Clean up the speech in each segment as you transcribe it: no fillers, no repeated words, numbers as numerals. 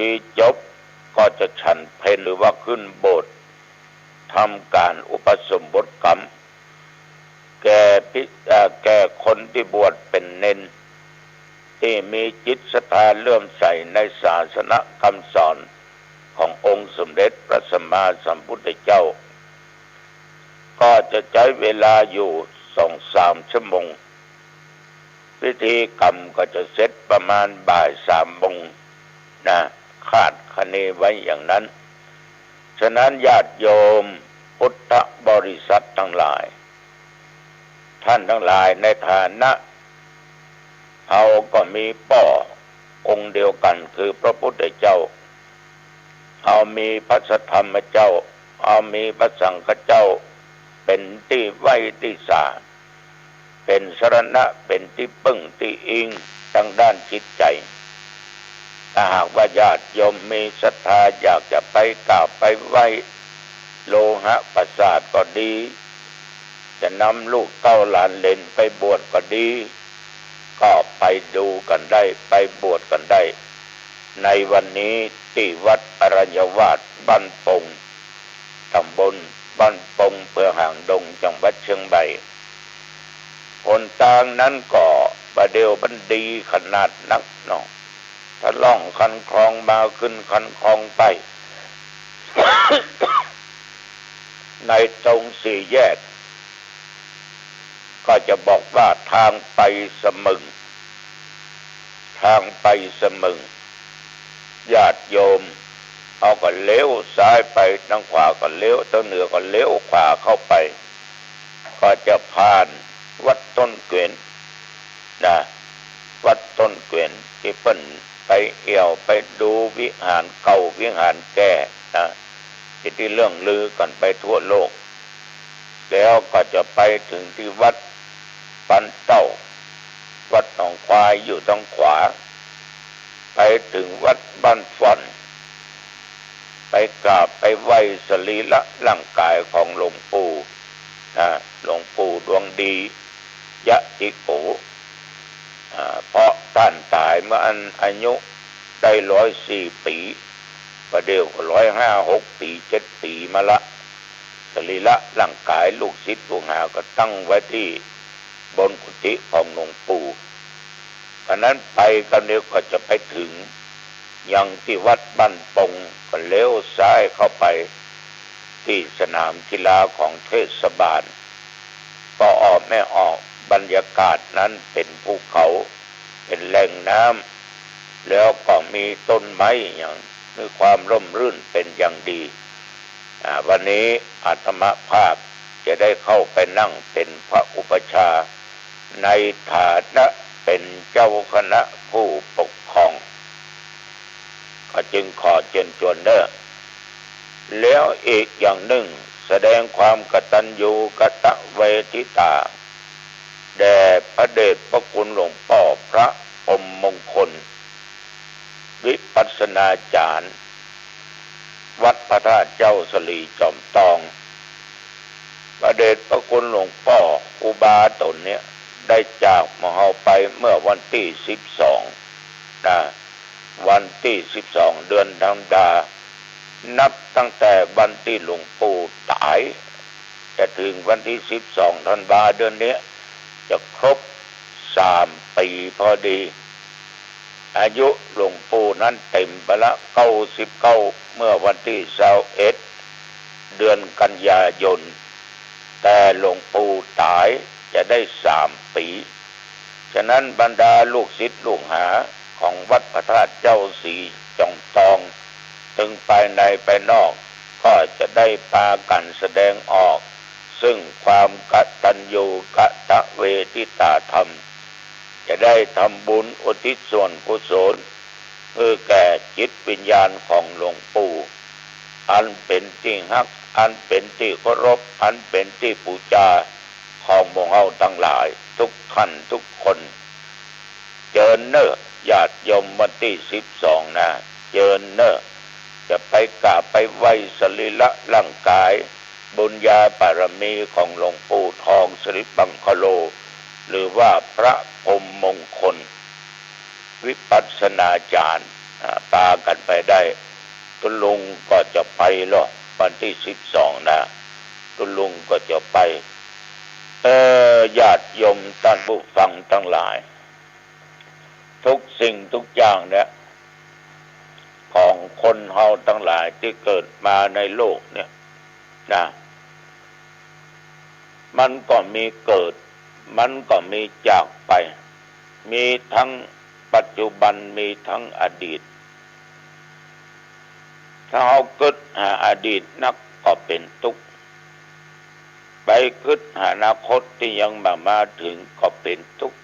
ที่จบก็จะฉันเพลหรือว่าขึ้นโบสถ์ทำการอุปสมบทกรรมแก่คนที่บวชเป็นเณรที่มีจิตศรัทธาเลื่อมใสในศาสนคำสอนขององค์สมเด็จพระสัมมาสัมพุทธเจ้าก็จะใช้เวลาอยู่2-3 ชั่วโมงพิธีกรรมก็จะเสร็จประมาณบ่าย3 โมงนะคาดคะเนไว้อย่างนั้นฉะนั้นญาติโยมพุทธบริษัททั้งหลายท่านทั้งหลายในฐานะเราก็มีป่อองค์เดียวกันคือพระพุทธเจ้าเรามีพระสัทธรรมเจ้าเรามีพระสังฆเจ้าเป็นที่ไว้ที่สาเป็นสรณะเป็นที่พึ่งที่อิงทางด้านจิตใจถ้าหากว่าญาติโยมมีศรัทธาอยากจะไปกราบไปไหว้โลหะปราสาทก็ดีจะนำลูกเต้าหลานเหลนไปบวชก็ดีก็ไปดูกันได้ไปบวชกันได้ในวันนี้ที่วัดอรัญญวาสบ้านปงตำบลบ้านปงอำเภอหางดงจังหวัดเชียงใหม่คนต่างนั้นก็ประเดี๋ยวบันดีขนาดนักเนาะถ้าล่องคันคลองมาขึ้นคันคลองไป ในตรงสี่แยกก็จะบอกว่าทางไปสมึงทางไปสมึงญาติโยมเอาก็เลี้ยวซ้ายไปทางขวาก็เลี้ยวทางเหนือก็เลี้ยวขวาเข้าไปก็จะผ่านวัดต้นเกวียนนะวัดต้นเกวียนที่เพิ่นไปเอี่ยวไปดูวิหารเก่าวิหารแก่นะที่เรื่องลือกันไปทั่วโลกแล้วก็จะไปถึงที่วัดปันเต้าวัดหนองควายอยู่ทางขวาไปถึงวัดบ้านฟ่อนไปกราบไปไหว้สรีระร่างกายของหลวงปู่หลวงปู่ดวงดียะติโกเพราะท่านตายเมื่ออายุได้104 ปีประเดี๋ยวก็105-106 ปี7 ปีมาละสรีระร่างกายลูกศิษย์ลูกหาก็ตั้งไว้ที่บนกุฏิของหลวงปู่เพราะนั้นไปกันเดี๋ยวก็จะไปถึงยังที่วัดบ้านปงก็เลี้ยวซ้ายเข้าไปที่สนามกีฬาของเทศบาลก็ออกไม่ออกบรรยากาศนั้นเป็นภูเขาเป็นแหล่งน้ำแล้วก็มีต้นไม้อย่างมีความร่มรื่นเป็นอย่างดีวันนี้อาตมาภาพจะได้เข้าไปนั่งเป็นพระอุปชฌาย์ในฐานะเป็นเจ้าคณะผู้ปกครองก็จึงขอเชิญชวนเด้อแล้วอีกอย่างหนึ่งแสดงความกตัญญูกตเวทิตาแด่พระเดชพระคุณหลวงพ่อพระพรหมมงคลวิปัสสนาจารย์วัดพระธาตุเจ้าสลีจอมทองพระเดชพระคุณหลวงพ่ออุบาตนเนี่ยได้จากมหาไปเมื่อวันที่12วันที่12เดือนธันวานับตั้งแต่วันที่หลวงปู่ตายจะถึงวันที่12ธันวาเดือนนี้จะครบ3 ปีพอดีอายุหลวงปู่นั้นเต็มไปละ99เมื่อวันที่21เดือนกันยายนแต่หลวงปู่ตายจะได้3 ปีฉะนั้นบรรดาลูกศิษย์ลูกหาของวัดพระธาตุเจ้าศรีจอมทองถึงภายในภายนอกก็จะได้พากันแสดงออกซึ่งความกตัญญูกตเวทิตาธรรมจะได้ทำบุญอุทิศส่วนกุศลเพื่อแก่จิตวิญญาณของหลวงปู่อันเป็นที่ฮักอันเป็นที่เคารพอันเป็นที่บูชาของหมู่เฮาทั้งหลายทุกท่านทุกคนเจิญเนอญาติโยมวันที่12นะเจิญเนอจะไปกราบไปไหว้สรีระร่างกายบุญญาบารมีของหลวงปู่ทองสิริบังคโลหรือว่าพระพรหมมงคลวิปัสสนาจารย์ ปากันไปได้ตุลุงก็จะไปหรอกวันที่12นะตุลุงก็จะไปญาติโยมท่านผู้ฟังทั้งหลายทุกสิ่งทุกอย่างเนี่ยของคนเฮาทั้งหลายที่เกิดมาในโลกเนี่ยนะมันก็มีเกิดมันก็มีจากไปมีทั้งปัจจุบันมีทั้งอดีตถ้าเฮาคิดหาอดีตนักก็เป็นทุกข์ไปคิดหาอนาคตที่ยังมาถึงก็เป็นทุกข์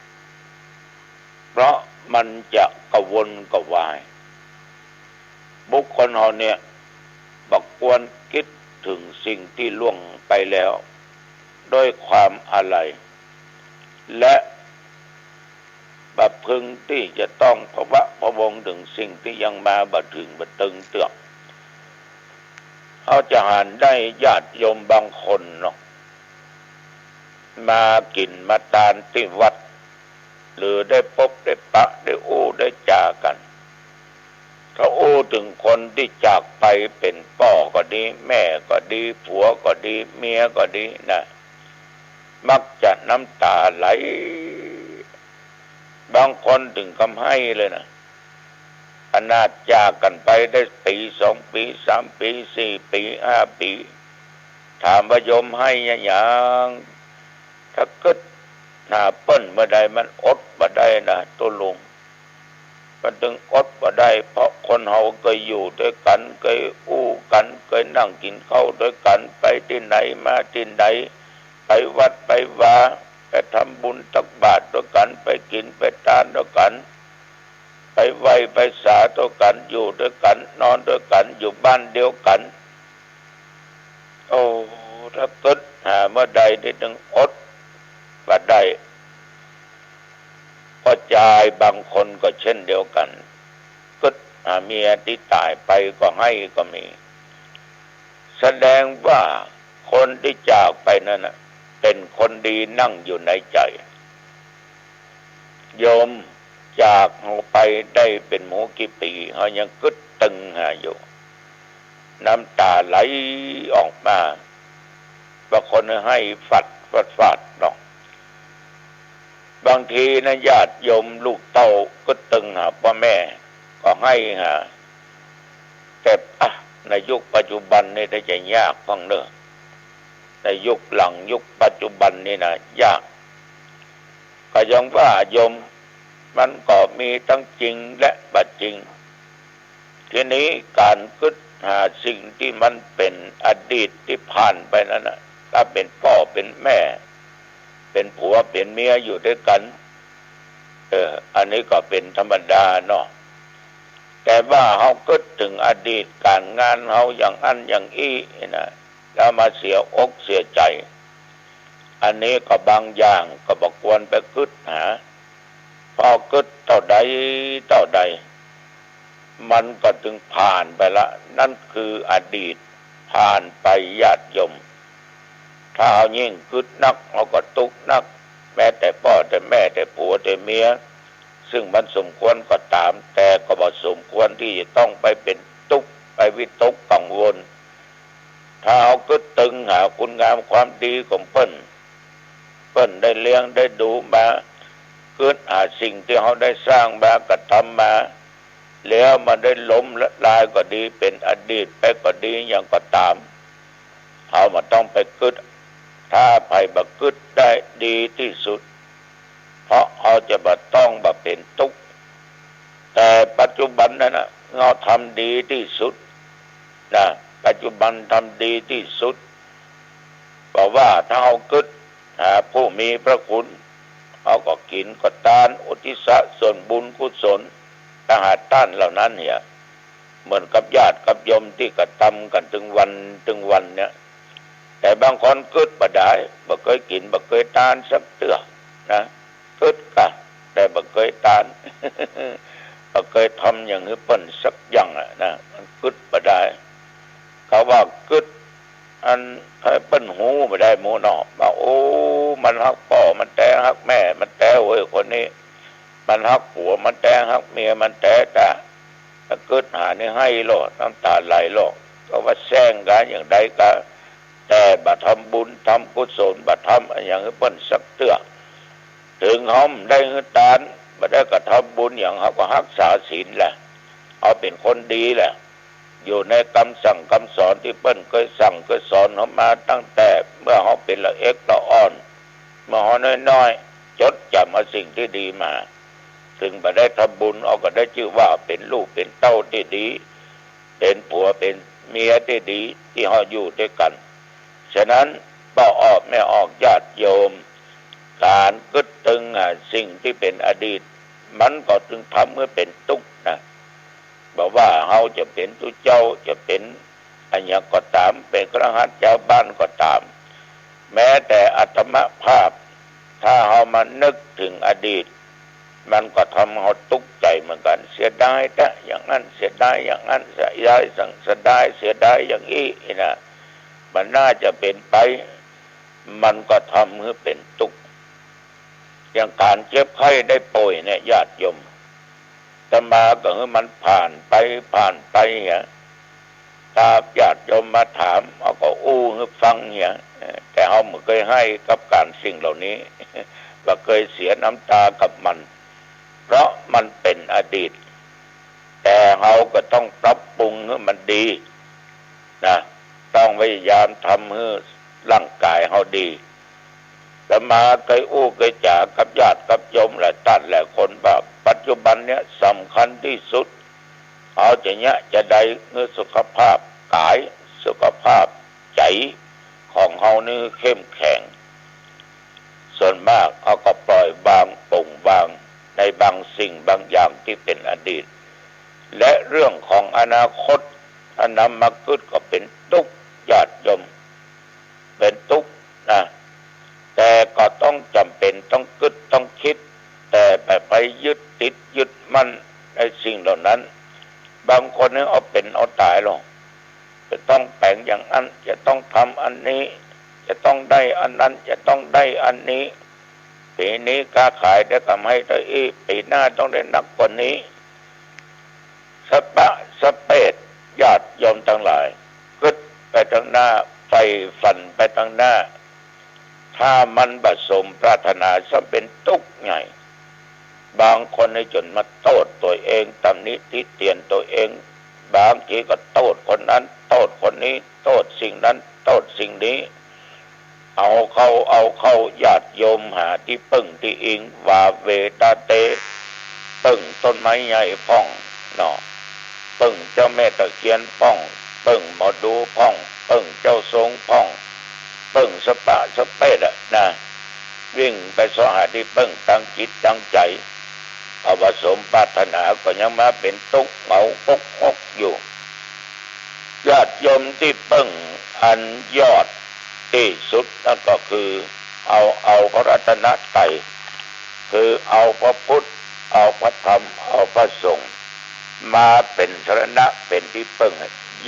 เพราะมันจะกระวนกระวายบุคคลเราเนี่ยบักควรคิดถึงสิ่งที่ล่วงไปแล้วด้วยความอะไรและบัดพึงที่จะต้องพะวะพะวงถึงสิ่งที่ยังมาบัดถึงบัดตึงเตือกเขาจะหานได้ญาติโยมบางคนเนาะมากินมาทานที่วัดหรือได้พบได้ปะได้โอ้ได้จากันเขาโอ้ถึงคนที่จากไปเป็นพ่อก็ดีแม่ก็ดีผัวก็ดีเมียก็ดีนะมักจะน้ำตาไหลบางคนถึงคำให้เลยนะอนาจจากกันไปได้ปี2 ปี3 ปี4 ปี5 ปีถามว่าโยมให้อย่างถ้าเกิดหน้าเปิ้นเมื่อใดมันอดบ่ได้นะตัวลุงมันถึงอดบ่ได้เพราะคนเฮาเคยอยู่ด้วยกันเคยอู้กันเคยนั่งกินข้าวด้วยกันไปที่ไหนมาที่ไหนไปวัดไปวาไปทำบุญตักบาตรด้วยกันไปกินไปทานด้วยกันไปไหว้ไปสาด้วยกันอยู่ด้วยกันนอนด้วยกันอยู่บ้านเดียวกันโอ้ถ้าเกิดหาเมื่อใดได้ถึงอดบ่ได้ก็จายบางคนก็เช่นเดียวกันก็เมียที่ตายไปก็ให้ก็มีแสดงว่าคนที่จากไปนั่นน่ะเป็นคนดีนั่งอยู่ในใจโยมจากเราไปได้เป็นหมูกี่ปีเขายังกึดตึงหาอยู่น้ำตาไหลออกมาบางคนให้ฟาดเนาะบางทีนะญาติโยมลูกเต้าก็ตึงหาพ่อแม่ก็ให้หาแต่ในยุคปัจจุบันนี่ได้จะยากฟังเนอะในยุคหลังยุคปัจจุบันนี่นะยากก็ยังว่าโยมมันก็มีทั้งจริงและบัดจริงทีนี้การคิดหาสิ่งที่มันเป็นอดีตที่ผ่านไปนั้นนะถ้าเป็นพ่อเป็นแม่เป็นผัวเป็นเมียอยู่ด้วยกันอันนี้ก็เป็นธรรมดาเนาะแต่ว่าเฮาคิดถึงอดีตการงานเฮาอย่างอันอย่างอี้นะแล้วมาเสียอกเสียใจอันนี้ก็บางอย่างก็บ่ควรไปคิดหาพอคิดเท่าใดมันก็ถึงผ่านไปละนั่นคืออดีตผ่านไปญาติโยมถ้าเอายิ่งคิดนักเราก็ทุกข์นักแม้แต่พ่อแต่แม่แต่ผัวแต่เมียซึ่งมันสมควรก็ตามแต่ก็บ่สมควรที่จะต้องไปเป็นทุกข์ไปวิตกกังวลถ้าเอาคิดตึงหาคุณงามความดีของเปิ้นได้เลี้ยงได้ดูมาคิดหาสิ่งที่เขาได้สร้างมากระทำมาแล้วมันได้ล้มละลายก็ดีเป็นอดีตไปก็ดีอย่างก็ตามเขามาต้องไปคิดถ้าไปบักคิดได้ดีที่สุดเพราะเขาจะบ่ต้องบ่เป็นทุกข์แต่ปัจจุบันนั้นนะเราทำดีที่สุดนะปัจจุบันทำดีที่สุดบอกว่าถ้าเขาคิดหาผู้มีพระคุณเขาก็กินก็ทานอุทิศส่วนบุญกุศลอาหารต้านเหล่านั้นเนี่ยเหมือนกับญาติกับโยมที่กระทำกันถึงวันเนี่ยแต่บางคนคิดบ่ได้บ่เคยกินบ่เคยทานสักเตื้อนะคิดกะแต่บ่เคยทาน บ่เคยทำอย่างนี้เปิ้นสักอย่างนะมันคิดบ่ได้เขาว่าคิดอันให้เปิ้นหูบ่ได้หมู่นอกว่าโอ้มันฮักพ่อมันแต่ฮักแม่มันแต่โอ้ยคนนี้มันฮักผัวมันแต่ฮักเมียมันแต่ ถ้าเกิดหาในให้หลอดน้ำตาไหลหลอกก็ว่าแซงกันอย่างใดก็แต่บัดทำบุญทำกุศลบัดทำอย่างเปิ้นสักเตื้อถึงเขาได้เงินตานบัดได้กระทำบุญอย่างเขาก็รักษาศีลแหละเอาเป็นคนดีแหละอยู่ในคำสั่งคำสอนที่เปิ้นเคยสั่งเคยสอนเขามาตั้งแต่เมื่อเขาเป็นละเอ็กละอ่อนเมื่อเขาน้อยๆจดจำเอาสิ่งที่ดีมาถึงบัดได้ทำบุญเอาก็ได้ชื่อว่าเป็นลูกเป็นเต้าที่ดีเป็นผัวเป็นเมียที่ดีที่เขาอยู่ด้วยกันฉะนั้นต่อออกไม่ออกญาติโยมการกึดตึงสิ่งที่เป็นอดีตมันก็ถึงทำเมื่อเป็นทุกข์นะบอกว่าเขาจะเป็นตุเจ้าจะเป็นอันยังก็ตามเป็นกระหัตเจ้าบ้านก็ตามแม้แต่อัตมภาพถ้าเขามานึกถึงอดีตมันก็ทำเขาทุกข์ใจเหมือนกันเสียดายแต่อย่างนั้นเสียดายอย่างนั้นเสียดายเสียดายเสียดายอย่างนี้นะมันน่าจะเป็นไปมันก็ทำให้เป็นทุกข์อย่างการเจ็บไข้ได้ป่วยเนี่ยญาติโยมแต่มาก็ให้มันผ่านไปเนี่ยถ้าญาติโยมมาถามเขาก็อู้ให้ฟังเนี่ยแต่เขาไม่เคยให้กับการสิ่งเหล่านี้ก็เคยเสียน้ำตากับมันเพราะมันเป็นอดีตแต่เขาก็ต้องปรับปรุงให้มันดีนะต้องพยายามทำให้ร่างกายเขาดีแต่มาเคยอู้เคยจ่ากับญาติกับโยมและตัดและคนว่าปัจจุบันเนี้ยสำคัญที่สุดเขาจะได้เนื้อสุขภาพกายสุขภาพใจของเขานี่เข้มแข็งส่วนมากเขาก็ปล่อยวางปลงวางในบางสิ่งบางอย่างที่เป็นอดีตและเรื่องของอนาคตถ้านำมาคิดก็เป็นทุกข์ญาติโยมเป็นทุกข์นะแต่ก็ต้องจำเป็นต้องคิดต้องคิดแต่ไปยึดติดยึดมั่นในสิ่งเหล่านั้นบางคนเนี่ยเอาเป็นเอาตายหรอกจะต้องแต่งอย่างนั้นจะต้องทำอันนี้จะต้องได้อันนั้นจะต้องได้อันนี้ปีนี้ค้าขายได้กำไรได้อีกปีหน้าต้องได้หนักกว่านี้สปะสเปดญาติโยมทั้งหลายคิดไปทางหน้าไฟฝันไปทางหน้าถ้ามันผสมปรารถนาจะเป็นทุกข์ไงบางคนในจนมาโทษตัวเองตำหนิติเตียนตัวเองบางทีก็โทษคนนั้นโทษคนนี้โทษสิ่งนั้นโทษสิ่งนี้เอาเข้าญาติโยมหาที่ปึ้งที่อิงว่าเวตาเตปึ้งต้นไม้ใหญ่พ่องเนาะปึ้งเจ้าแม่ตะเคียนพ่องปึ้งหมอดูพ่องปึ้งเจ้าทรงพ่องปึ้งสปะสเปดนะวิ่งไปสหาที่ปึ้งตั้งจิตตั้งใจเอาผสมปรารถนาก็ยังมาเป็นทุกข์เหงาปุกอกอยู่ญาติโยมที่ปึ้งอันยอดที่สุดนั่นก็คือเอาพระรัตนตรัยคือเอาพระพุทธเอาพระธรรมเอาพระสงฆ์มาเป็นสรณะเป็นที่ปึ้ง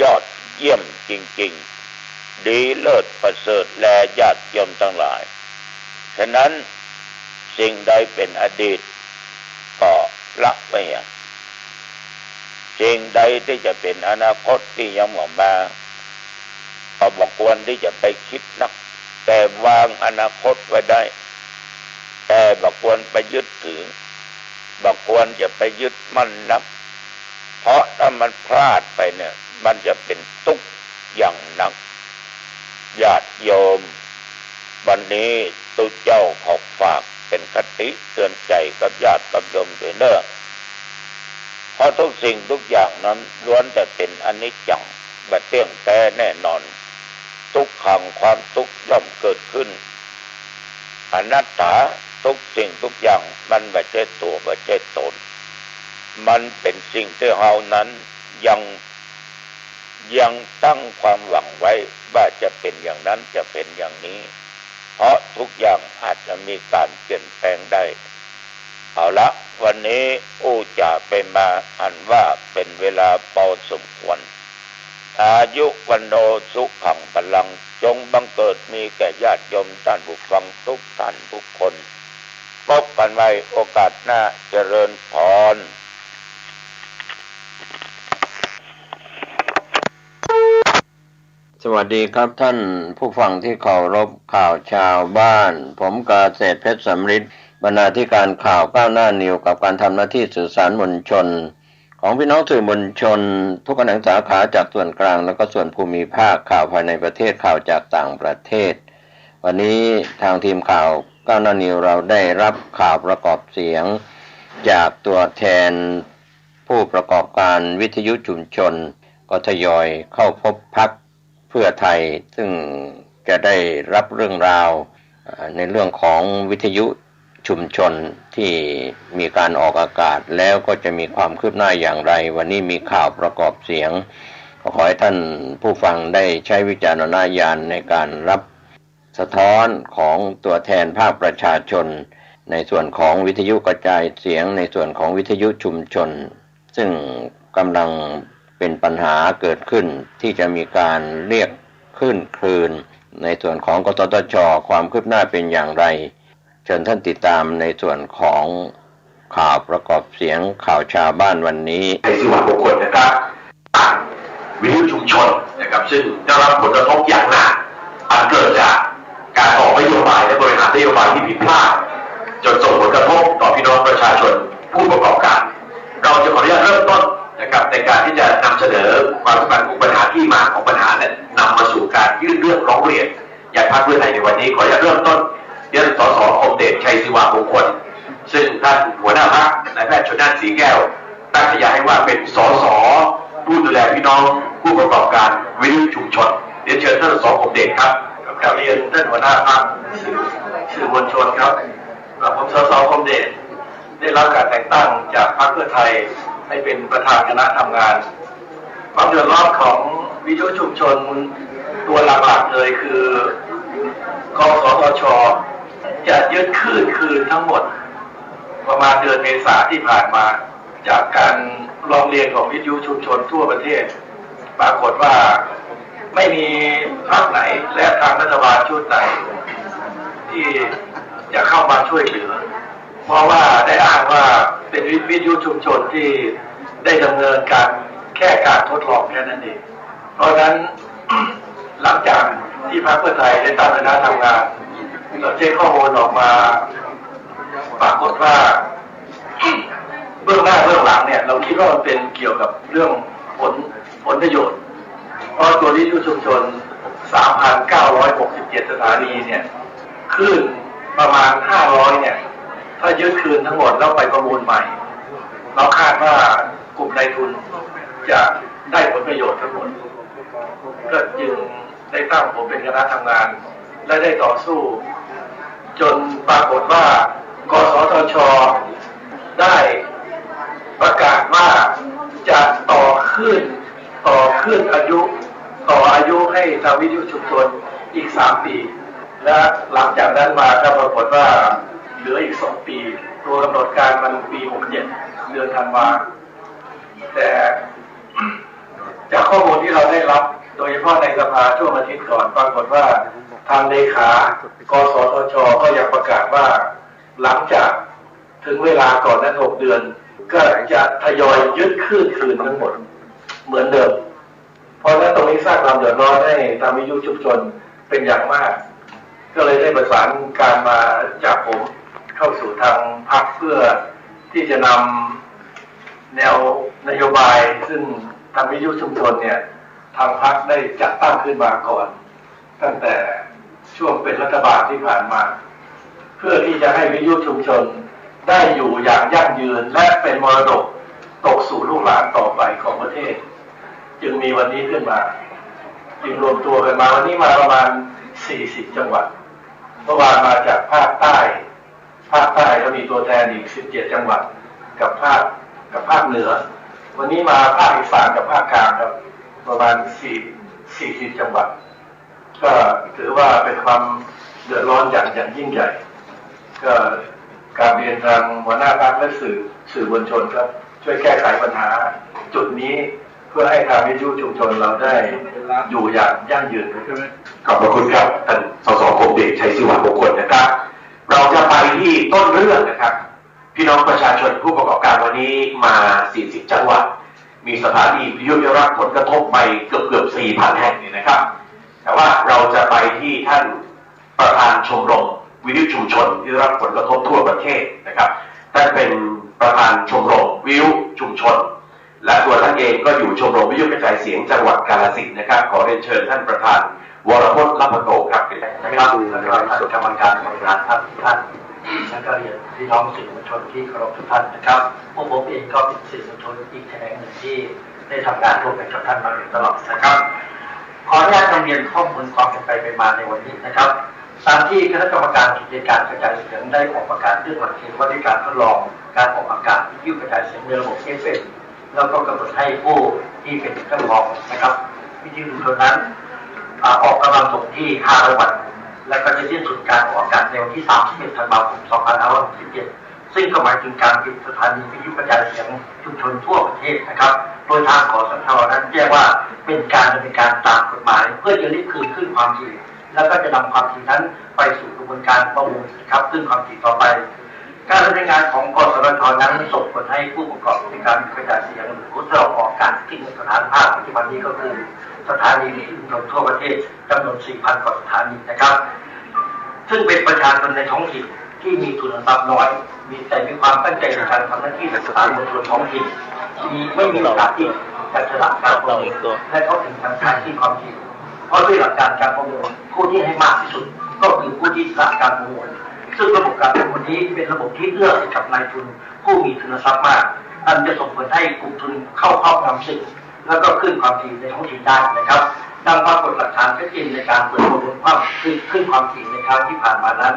ยอดเยี่ยมจริงๆดีเลิศประเสริฐแลญาติโยมทั้งหลายฉะนั้นสิ่งใดเป็นอดีตก็ละไปสิ่งใดที่จะเป็นอนาคตที่ยังหวังมาก็บอกควรที่จะไปคิดนักแต่วางอนาคตไว้ได้แต่บอกควรไปยึดถือบอกควรจะไปยึดมั่นนักเพราะถ้ามันพลาดไปเนี่ยมันจะเป็นทุกข์อย่างหนักญาติโยมวันนี้ตุเจ้าขอฝากเป็นคติเตือนใจกับญาติกับโยมด้วยเนอะเพราะทุกสิ่งทุกอย่างนั้นล้วนแต่เป็นอนิจจังบัดเที่ยงแท้แน่นอนทุกขังความทุกข์ย่อมเกิดขึ้นอนัตตาทุกสิ่งทุกอย่างมันไม่ใช่ตัวไม่ใช่ตนมันเป็นสิ่งที่เรานั้นยังตั้งความหวังไว้ว่าจะเป็นอย่างนั้นจะเป็นอย่างนี้เพราะทุกอย่างอาจจะมีการเปลี่ยนแปลงได้เอาละวันนี้อู้จะไปมาอันว่าเป็นเวลาพอสมควรอายุวันโนสุขังพลังจงบังเกิดมีแก่ญาติโยมท่านผู้ฟังทุกท่านทุกคนพบกันไว้โอกาสหน้าเจริญพร สวัสดีครับท่านผู้ฟังที่เคารพข่าวชาวบ้านผมกาเศษเพชรสำริดบรรณาธิการข่าวก้าวหน้านิวกับการทำหน้าที่สื่อสารมวลชนของพี่น้องสื่อมวลชนทุกแขนงสาขาจากส่วนกลางและก็ส่วนภูมิภาคข่าวภายในประเทศข่าวจากต่างประเทศวันนี้ทางทีมข่าวก้าวหน้านิวเราได้รับข่าวประกอบเสียงจากตัวแทนผู้ประกอบการวิทยุชุมชนก็ทยอยเข้าพบพรรคเพื่อไทยซึ่งจะได้รับเรื่องราวในเรื่องของวิทยุชุมชนที่มีการออกอากาศแล้วก็จะมีความคืบหน้าอย่างไรวันนี้มีข่าวประกอบเสียงขอให้ท่านผู้ฟังได้ใช้วิจารณญาณในการรับสะท้อนของตัวแทนภาคประชาชนในส่วนของวิทยุกระจายเสียงในส่วนของวิทยุชุมชนซึ่งกำลังเป็นปัญหาเกิดขึ้นที่จะมีการเรียกขึ้นคืนในส่วนของกสทช.ความคืบหน้าเป็นอย่างไรเชิญท่านติดตามในส่วนของข่าวประกอบเสียงข่าวชาวบ้านวันนี้ในสิวัตรมงคลนะครับวิทยุชุมชนนะครับซึ่งได้รับผลกระทบอย่างหนักอันเกิดจากการออกนโยบายและบริหารนโยบายที่ผิดพลาดจนส่งผลกระทบต่อพี่น้องประชาชนผู้ประกอบการเราจะขออนุญาตเริ่มต้นนะครับในการที่จะนำเสนอความสำคัญของปัญหาที่มาของปัญหาเนี่ยนำมาสู่การยื่นเรื่องร้องเรียนอย่างพรรคเพื่อไทยในวันนี้ขออนุญาตเริ่มต้นเรียนสสคมเดชชัยศิวามงคลซึ่งท่านหัวหน้าพรรคนายแพทย์ชลน่านสีแก้วตั้งฉายาให้ว่าเป็นสสผู้ดูแลพี่น้องผู้ประกอบการวิทยุชุมชนเรียนเชิญท่านสสคมเดชครับกราบเรียนท่านหัวหน้าพรรคสื่อมวลชนครับผมสสคมเดชได้รับการแต่งตั้งจากพรรคเพื่อไทยให้เป็นประธานคณะทำงานความเดือดร้อนของวิทยุชุมชนตัวหลักๆเลยคือกสทช.จะยึดคืนทั้งหมดประมาณเดือนเมษาที่ผ่านมาจากการร้องเรียนของวิทยุชุมชนทั่วประเทศปรากฏว่าไม่มีพรรคไหนและทางรัฐบาลชุดไหนที่จะเข้ามาช่วยเหลือเพราะว่าได้อ้างว่าเป็นวิทยุชุมชนที่ได้ดำเนินการแค่การทดลองแค่นั้นเองเพราะฉะนั้นหลังจากที่พรรคเพื่อไทยได้ตั้งคณะทำงานเราเช็คข้อมูลออกมาปรากฏว่าเบื้องหน้าเบื้องหลังเนี่ยเราคิดว่ามันเป็นเกี่ยวกับเรื่องผลประโยชน์เพราะตัววิทยุชุมชน 3,967 สถานีเนี่ยคลื่นประมาณ500เนี่ยถ้ายึดคืนทั้งหมดแล้วไปประมูลใหม่เราคาดว่ากลุ่มนายทุนจะได้ผลประโยชน์ทั้งหมดก็จึงได้ตั้งผมเป็นคณะทำงานและได้ต่อสู้จนปรากฏว่ากสทช.ได้ประกาศว่าจะต่อขึ้นอายุให้ทางวิทยุชุมชนอีก3 ปีและหลังจากนั้นมาก็ปรากฏว่าเหลืออีก2 ปีตัวกำหนดการมันปี67เดือนธันวาแต่จากข้อมูลที่เราได้รับโดยเฉพาะในสภาช่วงอาทิตย์ก่อนปรากฏว่าทางเลขากสทช.ก็ยังประกาศว่าหลังจากถึงเวลาก่อนนั้น6 เดือนก็จะทยอยยึดคืนทั้งหมดเหมือนเดิมเพราะฉะนั้นตรงนี้สร้างความเดือดร้อนให้ทางวิทยุชุมชนเป็นอย่างมากก็เลยได้ประสานการมาจากผมเข้าสู่ทางพรรคเพื่อที่จะนำแนวนโยบายซึ่งทางวิทยุชุมชนเนี่ยทางพรรคได้จัดตั้งขึ้นมาก่อนตั้งแต่ช่วงเป็นรัฐบาลที่ผ่านมาเพื่อที่จะให้วิทยุชุมชนได้อยู่อย่างยั่งยืนและเป็นมรดกตกสู่ลูกหลานต่อไปของประเทศจึงมีวันนี้ขึ้นมาจึงรวมตัวกันมาวันนี้มาประมาณ40 จังหวัดเมื่อวานมาจากภาคใต้ก็มีตัวแทนอีก17 จังหวัดกับภาคเหนือวันนี้มาภาคอีสานกับภาคกลางครับประมาณ40 จังหวัดก็ถือว่าเป็นความเดือดร้อนอย่างยิ่งใหญ่ก็การเรียนทางหัวหน้าพรรคและสื่อมวลชนครับช่วยแก้ไขปัญหาจุดนี้เพื่อให้ทางวิทยุชุมชนเราได้อยู่อย่างยั่งยืนขอบพระคุณครับท่านสสคมเดชชัยศิวามงคลนะครับเราจะไปที่ต้นเรื่องนะครับพี่น้องประชาชนผู้ประกอบการวันนี้มา40 จังหวัดมีสถานีวิทยุได้รับผลกระทบไปเกือบ 4,000 แห่งนี่นะครับ แต่ว่าเราจะไปที่ท่านประธานชมรมวิทยุชุมชนที่ได้รับผลกระทบทั่วประเทศนะครับท่านเป็นประธานชมรมวิทยุชุมชนและตัวท่านเองก็อยู่ชมรมวิทยุกระจายเสียงจังหวัดกาฬสินธุ์นะครับขอเรียนเชิญท่านประธานวรพจน์ลัพโตครับนะครับแล้วก็ท่านกรรมการบริหารท่านและก็เรียนพี่น้องสื่อมวลชนที่เคารพทุกท่านนะครับพวกผมเองก็เป็นสื่อมวลชนอีกแขนงหนึ่งที่ได้ทำงานร่วมกันกับท่านมาตลอดนะครับขออนุญาตนำเรียนข้อมูลความเป็นไปเป็นมาในวันนี้นะครับตามที่คณะกรรมการกิจการกระจายเสียงได้ออกประกาศเรื่องหลักเกณฑ์ว่าด้วยการทดลองการออกอากาศวิทยุกระจายเสียงในระบบ FM แล้วก็กำหนดให้ผู้ที่เป็นเจ้าของนะครับวิทยุชุมชนนั้นออกกำลังส่งที่500 วัตต์และก็จะสิ้นสุดการออกอากาศในวันที่31 ธันวาคม 2567ซึ่งก็หมายถึงการปิดสถานีวิทยุกระจายเสียงชุมชนทั่วประเทศนะครับโดยทางกสทช.นั้นแจ้งว่าเป็นการดำเนินการตามกฎหมายเพื่อจะรีบคืนขึ้นความถี่แล้วก็จะนำความถี่นั้นไปสู่กระบวนการประมูลนะครับขึ้นความถี่ต่อไปการดำเนินงานของกสทช.นั้นส่งผลให้ผู้ประกอบกิจการกระจายเสียงหรือผู้ที่ออกอากาศที่มีสถานภาพปัจจุบันนี้ก็คือสถานีวิทยุชุมชนทั่วประเทศจำนวน 4,000 กว่าสถานีนะครับซึ่งเป็นประชาชนในท้องถิ่นที่มีทุนทรัพย์น้อยแต่มีความตั้งใจในการทำหน้าที่ในสถานมณฑลท้องถิ่นไม่มีโอกาสที่จะชนะการประมูลและเข้าถึงทางการที่ความถี่เพราะด้วยหลักการการประมูลผู้ที่ให้มากที่สุดก็คือผู้ที่ชนะการประมูลซึ่งระบบการประมูลนี้เป็นระบบที่เอื้อให้กับนายทุนผู้มีทุนทรัพย์มากอันจะส่งผลให้กลุ่มทุนเข้าครอบงำสิทธิ์แล้วก็ขึ้นความถี่ในท้องถิ่นได้นะครับดังปรากฏหลักฐานชัดเจนในการเปิดประมูลความขึ้นความถี่ในครั้งที่ผ่านมานั้น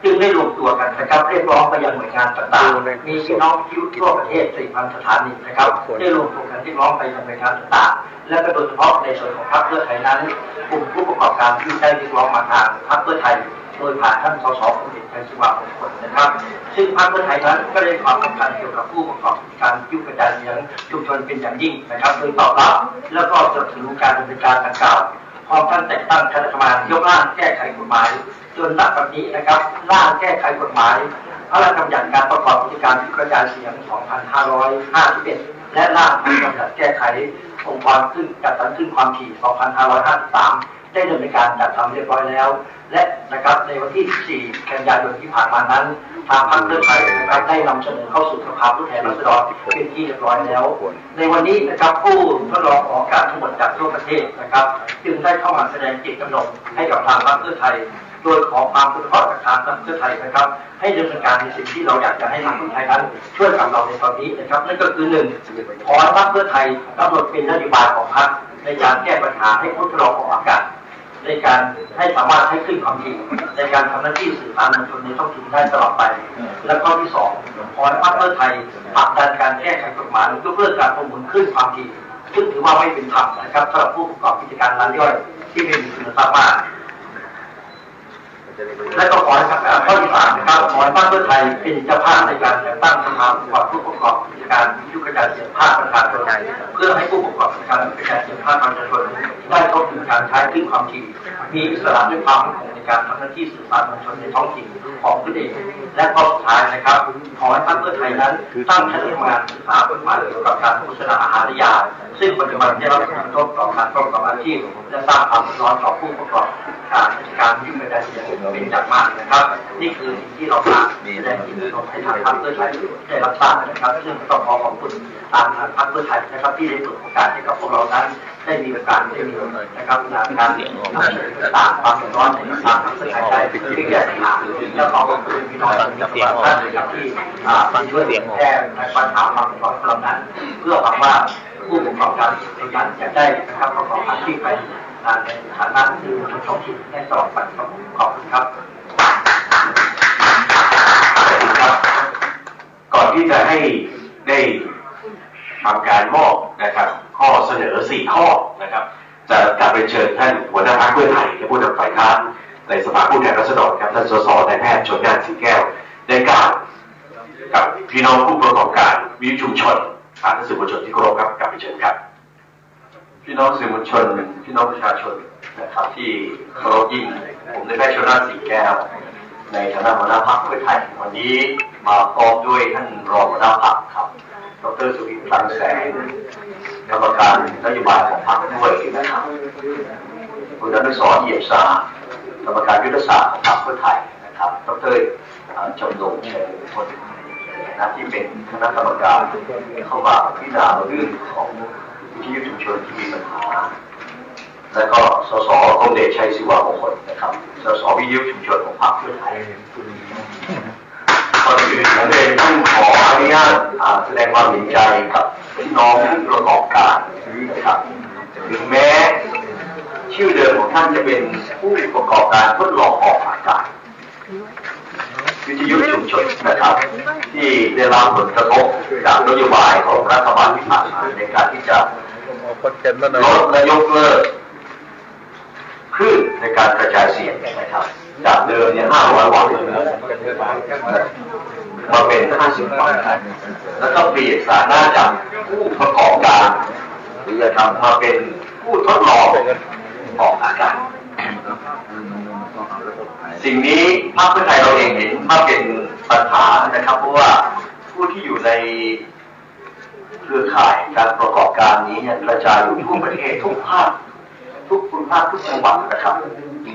จึงได้รวมตัวกันนะครับเรียกร้องไปยังหน่วยงานต่างๆมีพี่น้องวิทยุทั่วประเทศ 4,000 สถานีนะครับได้รวมตัวกันเรียกร้องไปยังหน่วยงานต่างๆและก็โดยเฉพาะในส่วนของพรรคเพื่อไทยนั้นกลุ่มผู้ประกอบการที่ได้เรียกร้องมาทางพรรคเพื่อไทยโดยผ่านท่านสสคุณเอกชัย ศิวามงคลนะครับซึ่งพรรคเพื่อไทยนั้นก็ได้ความสำคัญเกี่ยวกับผู้ประกอบการวิทยุกระจายเสียงชุมชนเป็นอย่างยิ่งนะครับโดยตอบรับแล้วก็สนับสนุนการดำเนินการดังกล่าวพร้อมทั้งแต่งตั้งคณะกรรมการยกร่างแก้ไขกฎหมายจนณบัดนี้นะครับร่างแก้ไขกฎหมายพระราชบัญญัติการประกอบกิจการวิทยุกระจายเสียง 2551 และร่างพระราชบัญญัติแก้ไของค์กรจัดสรรขึ้นความถี่ 2553 ได้ดำเนินการจัดทำเรียบร้อยแล้วและนะครับในวันที่ 14 กันยายนที่ผ่านมานั้นทางพรรคเพื่อไทยนะครับได้นำเสนอเข้าสู่สภาผู้แทนราษฎรเป็นที่เรียบร้อยแล้วในวันนี้นะครับผู้ทดลองออกอากาศทั้งหมดจากทั่วประเทศนะครับจึงได้เข้ามาแสดงเจตจำนงให้กับทางพรรคเพื่อไทยโดยขอความอนุเคราะห์จากทางพรรคเพื่อไทยนะครับให้ดำเนินการในสิ่งที่เราอยากจะให้ทางเพื่อไทยนั้นช่วยกับเราในตอนนี้นะครับนั่นก็คือ 1. ขอให้พรรคเพื่อไทยกำหนดเป็นนโยบายของพรรคในการแก้ปัญหาให้ผู้ทดลองออกอากาศในการให้สามารถให้ขึ้นความถี่ในการทำหน้าที่สื่อสารมวลชนในท้องถิ่นได้ตลอดไปและข้อที่ 2 ขอให้พรรคเพื่อไทยผลักดันการแก้ไขกฎหมายยกเลิกการประมูลขึ้นความถี่ซึ่งถือว่าไม่เป็นธรรมนะครับสำหรับผู้ประกอบกิจการรายย่อยที่ไม่มีคุณภาพมากและก็ขอให้ข้อที่ 3 นะครับขอให้พรรคเพื่อไทยเป็นเจ้าภาพในการแต่งตั้งสภาผู้ประกอบกิจการวิทยุกระจายเสียงภาคประชาชนเพื่อให้ผู้ประกอบกิจการกระจายเสียงภาคประชาชนได้เข้าถึงการใช้คลื่นความถี่มีอิสระและความมั่นคงในการทำหน้าที่สื่อสารมวลชนในท้องถิ่นของตนเองและข้อสุดท้ายนะครับขอให้พรรคเพื่อไทยนั้นตั้งคณะกรรมการศึกษากฎหมายเกี่ยวกับการโฆษณาอาหารและยาซึ่งปัจจุบันได้รับผลกระทบต่อการประกอบอาชีพและสร้างความเดือดร้อนต่อผู้ประกอบการวิทยุกระจายเสียงเป็นอย่างมากนะครับนี่คือสิ่งที่เราทำแสดงที่เราให้ทางพรรคเพื่อไทยได้รับทราบนะครับซึ่งต้องขอบคุณทางพรรคเพื่อไทยนะครับที่ได้เปิดโอกาสให้กับพวกเรานั้นได้มีโอกาสได้มีนะครับการต่างความเดือดร้อนในทางพรรคเพื่อไทยได้ที่แก้ปัญหาและขอบคุณพี่น้องที่ท่านนะครับที่ช่วยแก้ปัญหาความเดือดร้อนเหล่านั้นเพื่อหวังว่าผู้ประกอบการจะได้นะครับประกอบอาชีพไปในฐานะที่เป็นท้องถิ่นได้ตลอดไปขอบคุณครับก่อนที่จะให้ได้ทำการมอบนะครับข้อเสนอ4ข้อนะครับจะกลับไปเชิญท่านหัวหน้าพรรคเพื่อไทยและผู้นำฝ่ายค้านในสภาผู้แทนราษฎรครับท่านสสนายแพทย์ชลน่านศรีแก้วได้กล่าวกับพี่น้องผู้ประกอบการวิทยุชุมชนผ่านสื่อมวลชนที่เคารพครับกลับไปเชิญครับพี่น้องสื่อมวลชนพี่น้องประชาชนนะครับที่เคารพยิ่งผมนายแพทย์ชลน่านศรีแก้วในฐานะหัวหน้าพรรคเพื่อไทยวันนี้มาพร้อมด้วยท่านรองหัวหน้าพรรคครับดร.สุวินทร์ คลังแสงกรรมการนโยบายของพรรคด้วยนะครับ คุณอนุสรณ์เอี่ยมสะอาดกรรมการยุทธศาสตร์ของพรรคเพื่อไทยนะครับดร.จำนงชัยมงคลนะที่เป็นคณะกรรมการเข้ามาพิจารณาเรื่องของวิทยุชุมชนที่มีปัญหาและก็สสคงเดชชัยศิวามงคลนะครับสสวิทยุชุมชนของพรรคเพื่อไทยก่อนอื่นผมเองต้องขออนุญาตแสดงความเห็นใจกับพี่น้องผู้ประกอบการนะครับถึงแม้ชื่อเดิมของท่านจะเป็นผู้ประกอบการทดลองออกอากาศวิทยุชุมชนนะครับที่ได้รับผลกระทบจากนโยบายของรัฐบาลที่ผ่านมาในการที่จะลดและยกเลิกคลื่นในการกระจายเสียงนะครับจากเดิมเนี่ย500 วัตต์มาเป็น50 วัตต์แล้วก็เปลี่ยนสถานะจากผู้ประกอบการที่จะทำมาเป็นผู้ทดลองออกอากาศสิ่งนี้พรรคเพื่อไทยเราเองเห็นว่าเป็นปัญหานะครับเพราะว่าผู้ที่อยู่ในเครือข่ายการประกอบการนี้เนี่ยกระจายอยู่ทั่วประเทศทุกภาคทุกภูมิภาคทุกจังหวัดนะครับ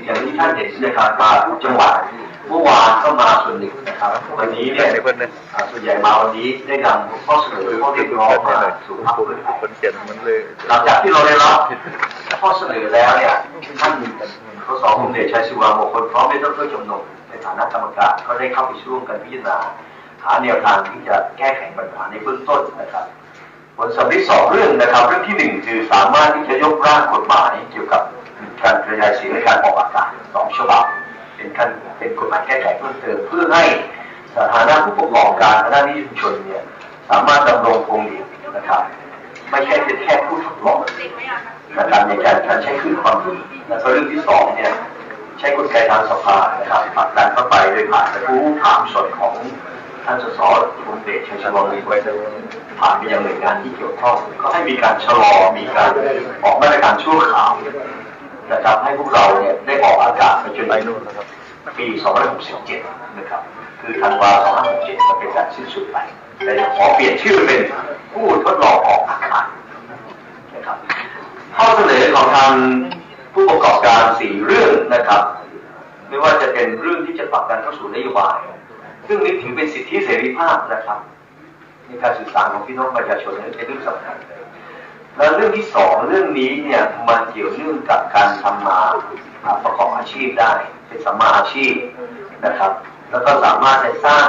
อย่างที่ท่านเห็นนะครับมาทุกจังหวัดเมื่อวานก็มาส่วนหนึ่งนะครับวันนี้เนี่ยส่วนใหญ่มาวันนี้ได้นำข้อเสนอข้อเรียกร้องมาสู่พรรคเพื่อไทยหลังจากที่เราได้รับข้อเสนอแล้วเนี่ยท่านสสคงเดชชัยศิวามงคลพร้อมด้วยดร.จำนงในฐานะกรรมการก็ได้เข้าไปร่วมกันพิจารณาหาแนวทางที่จะแก้ไขปัญหาในเบื้องต้นนะครับผลสำลิด2 เรื่องนะครับเรื่องที่1คือสามารถที่จะยกร่างกฎหมายเกี่ยวกับการกระจายเสียงและการออกอากาศ2 ฉบับเป็นกฎหมายแก้ไขเพิ่มเติมเพื่อให้สถานะผู้ประกอบการทางด้านวิทยุชุมชนเนี่ยสามารถดำรงคงอยู่นะครับไม่ใช่เป็นแค่ผู้ทดลองนะครับในการใช้คลื่นความถี่และเรื่องที่2เนี่ยใช้กลไกทางสภานะครับผลักดันเข้าไปโดยผ่านกระทู้ถามสดของท่านสสคงเดชชัยศิวามงคลผ่านไปยังหน่วยงานที่เกี่ยวข้องก็ให้มีการชะลอมีการออกมาตรการชั่วคราวนะครับให้พวกเราเนี่ยได้ออกอากาศไปจนปี2567นะครับคือธันวาคม2567จะเป็นการสิ้นสุดไปแต่ขอเปลี่ยนชื่อเป็นผู้ทดลองออกอากาศนะครับข้อเสนอของทางผู้ประกอบการ4 เรื่องนะครับไม่ว่าจะเป็นเรื่องที่จะผลักดันเข้าสู่นโยบายซึ่งนี้ถือเป็นสิทธิเสรีภาพนะครับในการสื่อสารของพี่น้องประชาชนเป็นเรื่องสำคัญและเรื่องที่2เรื่องนี้เนี่ยมันเกี่ยวเนื่องกับการทำมาประกอบอาชีพได้เป็นสัมมาอาชีพนะครับแล้วก็สามารถจะสร้าง